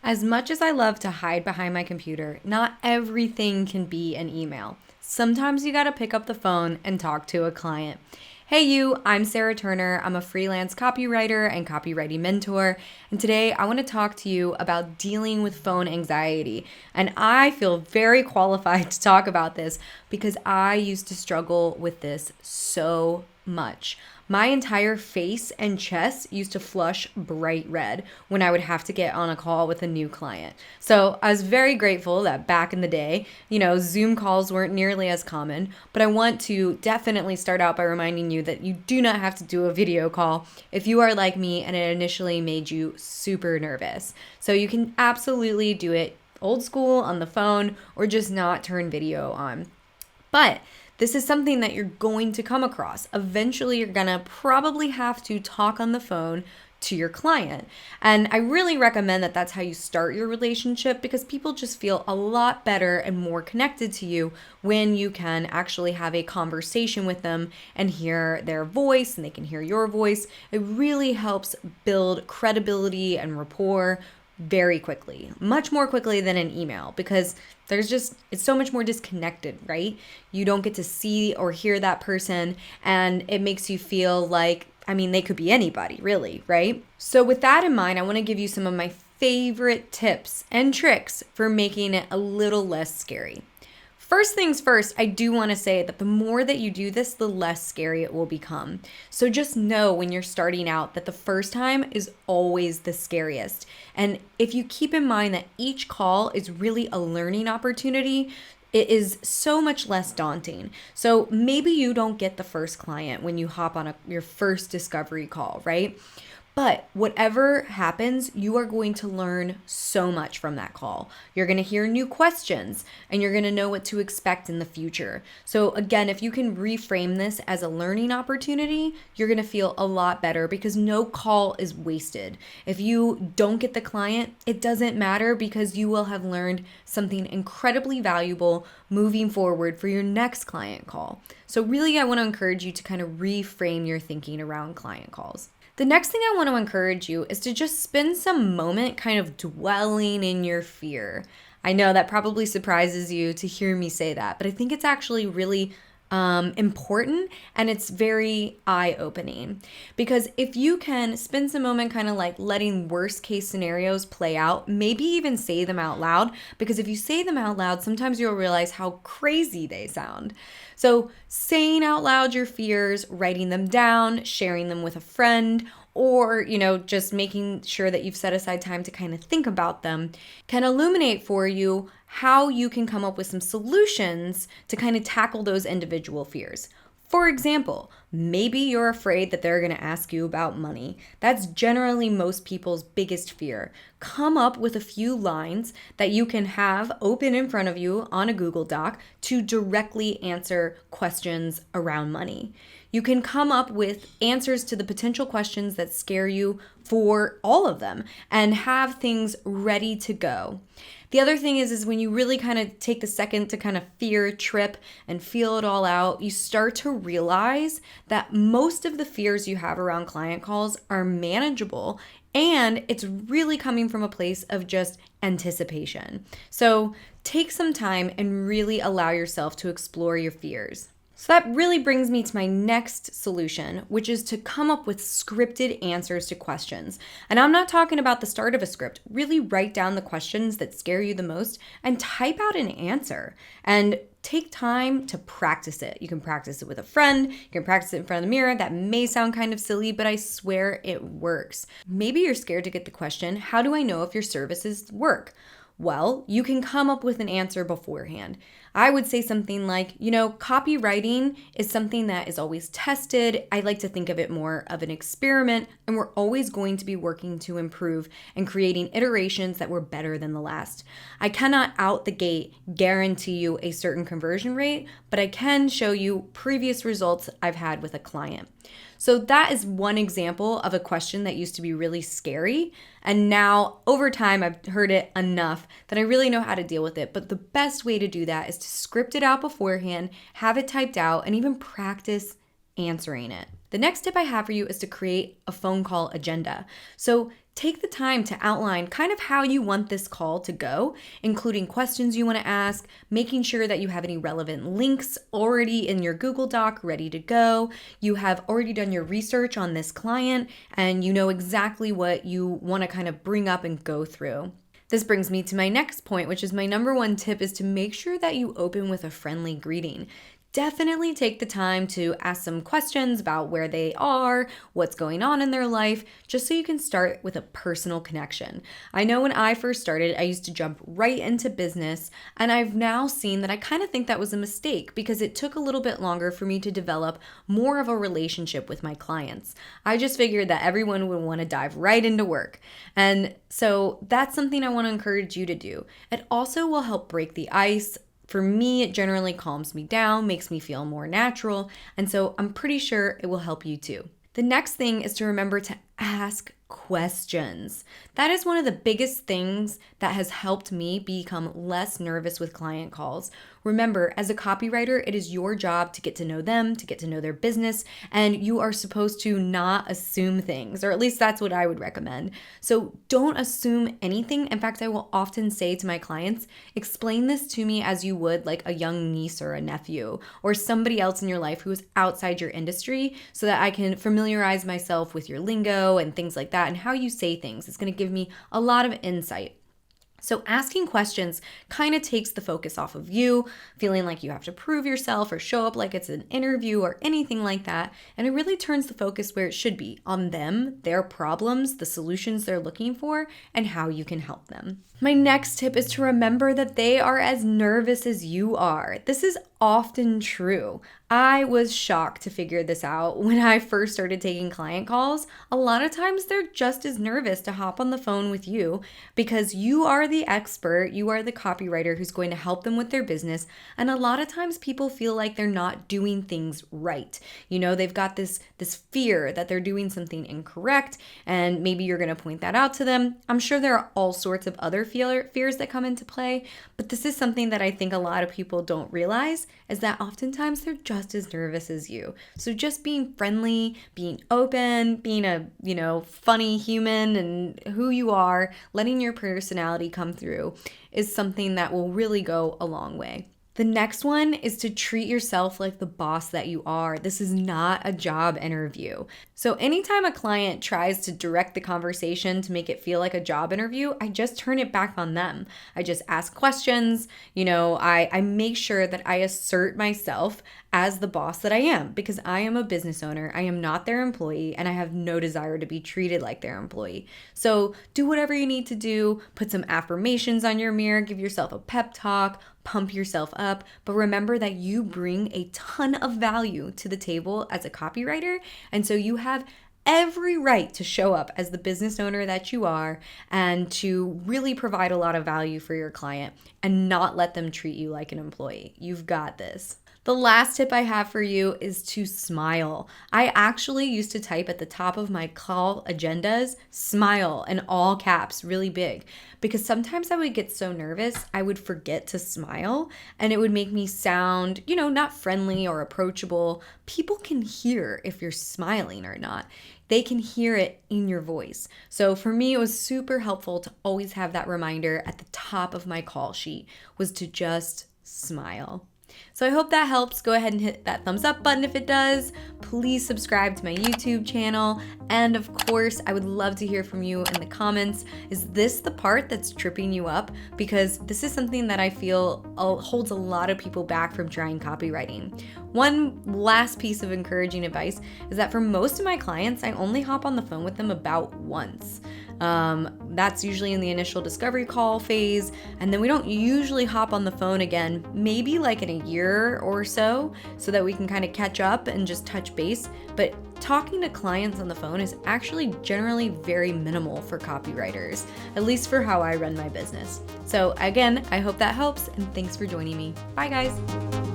As much as I love to hide behind my computer, not everything can be an email. Sometimes you gotta pick up the phone and talk to a client. Hey you, I'm Sarah Turner. I'm a freelance copywriter and copywriting mentor. And today I wanna talk to you about dealing with phone anxiety. And I feel very qualified to talk about this because I used to struggle with this so much. My entire face and chest used to flush bright red when I would have to get on a call with a new client. So I was very grateful that back in the day, Zoom calls weren't nearly as common, but I want to definitely start out by reminding you that you do not have to do a video call if you are like me and it initially made you super nervous. So you can absolutely do it old school on the phone or just not turn video on. But this is something that you're going to come across. Eventually, you're gonna probably have to talk on the phone to your client. And I really recommend that that's how you start your relationship because people just feel a lot better and more connected to you when you can actually have a conversation with them and hear their voice and they can hear your voice. It really helps build credibility and rapport very quickly, much more quickly than an email because it's so much more disconnected, right? You don't get to see or hear that person and it makes you feel like, they could be anybody really, right? So with that in mind, I want to give you some of my favorite tips and tricks for making it a little less scary. First things first, I do want to say that the more that you do this, the less scary it will become. So just know when you're starting out that the first time is always the scariest. And if you keep in mind that each call is really a learning opportunity, it is so much less daunting. So maybe you don't get the first client when you hop on your first discovery call, right? But whatever happens, you are going to learn so much from that call. You're going to hear new questions and you're going to know what to expect in the future. So again, if you can reframe this as a learning opportunity, you're going to feel a lot better because no call is wasted. If you don't get the client, it doesn't matter because you will have learned something incredibly valuable moving forward for your next client call. So really, I want to encourage you to kind of reframe your thinking around client calls. The next thing I want to encourage you is to just spend some moment kind of dwelling in your fear. I know that probably surprises you to hear me say that, but I think it's actually really important and it's very eye-opening because if you can spend some moment kind of like letting worst case scenarios play out, maybe even say them out loud, because if you say them out loud, sometimes you'll realize how crazy they sound. So saying out loud your fears, writing them down, sharing them with a friend, or, just making sure that you've set aside time to kind of think about them can illuminate for you how you can come up with some solutions to kind of tackle those individual fears. For example, maybe you're afraid that they're going to ask you about money. That's generally most people's biggest fear. Come up with a few lines that you can have open in front of you on a Google Doc to directly answer questions around money. You can come up with answers to the potential questions that scare you for all of them and have things ready to go. The other thing is when you really kind of take the second to kind of fear trip and feel it all out, you start to realize that most of the fears you have around client calls are manageable and it's really coming from a place of just anticipation. So take some time and really allow yourself to explore your fears. So that really brings me to my next solution, which is to come up with scripted answers to questions. And I'm not talking about the start of a script. Really write down the questions that scare you the most and type out an answer. And take time to practice it. You can practice it with a friend. You can practice it in front of the mirror. That may sound kind of silly, but I swear it works. Maybe you're scared to get the question, how do I know if your services work? Well, you can come up with an answer beforehand. I would say something like, copywriting is something that is always tested. I like to think of it more of an experiment, and we're always going to be working to improve and creating iterations that were better than the last. I cannot out the gate guarantee you a certain conversion rate, but I can show you previous results I've had with a client. So that is one example of a question that used to be really scary. And now over time, I've heard it enough that I really know how to deal with it. But the best way to do that is to script it out beforehand, have it typed out, and even practice answering it. The next tip I have for you is to create a phone call agenda. So take the time to outline kind of how you want this call to go, including questions you want to ask, making sure that you have any relevant links already in your Google Doc ready to go. You have already done your research on this client and you know exactly what you want to kind of bring up and go through. This brings me to my next point, which is my number one tip is to make sure that you open with a friendly greeting. Definitely take the time to ask some questions about where they are, what's going on in their life, just so you can start with a personal connection. I know when I first started, I used to jump right into business, and I've now seen that I kind of think that was a mistake because it took a little bit longer for me to develop more of a relationship with my clients. I just figured that everyone would want to dive right into work. And so that's something I want to encourage you to do. It also will help break the ice. For me, it generally calms me down, makes me feel more natural, and so I'm pretty sure it will help you too. The next thing is to remember to ask questions. That is one of the biggest things that has helped me become less nervous with client calls. Remember, as a copywriter, it is your job to get to know them, to get to know their business, and you are supposed to not assume things, or at least that's what I would recommend. So don't assume anything. In fact, I will often say to my clients, explain this to me as you would like a young niece or a nephew, or somebody else in your life who is outside your industry so that I can familiarize myself with your lingo and things like that and how you say things. It's going to give me a lot of insight. So asking questions kind of takes the focus off of you, feeling like you have to prove yourself or show up like it's an interview or anything like that. And it really turns the focus where it should be, on them, their problems, the solutions they're looking for, and how you can help them. My next tip is to remember that they are as nervous as you are. This is often true. I was shocked to figure this out when I first started taking client calls. A lot of times they're just as nervous to hop on the phone with you because you are the expert, you are the copywriter who's going to help them with their business. And a lot of times people feel like they're not doing things right. You know, they've got this fear that they're doing something incorrect, and maybe you're going to point that out to them. I'm sure there are all sorts of other fears that come into play, but this is something that I think a lot of people don't realize is that oftentimes they're just as nervous as you. So just being friendly, being open, being a, funny human and who you are, letting your personality come through is something that will really go a long way. The next one is to treat yourself like the boss that you are. This is not a job interview. So anytime a client tries to direct the conversation to make it feel like a job interview, I just turn it back on them. I just ask questions. I make sure that I assert myself as the boss that I am because I am a business owner. I am not their employee and I have no desire to be treated like their employee. So do whatever you need to do. Put some affirmations on your mirror. Give yourself a pep talk. Pump yourself up, but remember that you bring a ton of value to the table as a copywriter, and so you have every right to show up as the business owner that you are and to really provide a lot of value for your client and not let them treat you like an employee. You've got this. The last tip I have for you is to smile. I actually used to type at the top of my call agendas, smile in all caps, really big, because sometimes I would get so nervous, I would forget to smile and it would make me sound, not friendly or approachable. People can hear if you're smiling or not. They can hear it in your voice. So for me, it was super helpful to always have that reminder at the top of my call sheet was to just smile. So I hope that helps. Go ahead and hit that thumbs up button if it does. Please subscribe to my YouTube channel. And of course, I would love to hear from you in the comments. Is this the part that's tripping you up? Because this is something that I feel holds a lot of people back from trying copywriting. One last piece of encouraging advice is that for most of my clients, I only hop on the phone with them about once. That's usually in the initial discovery call phase. And then we don't usually hop on the phone again, maybe like in a year or so that we can kind of catch up and just touch base. But talking to clients on the phone is actually generally very minimal for copywriters, at least for how I run my business. So again, I hope that helps and thanks for joining me. Bye guys.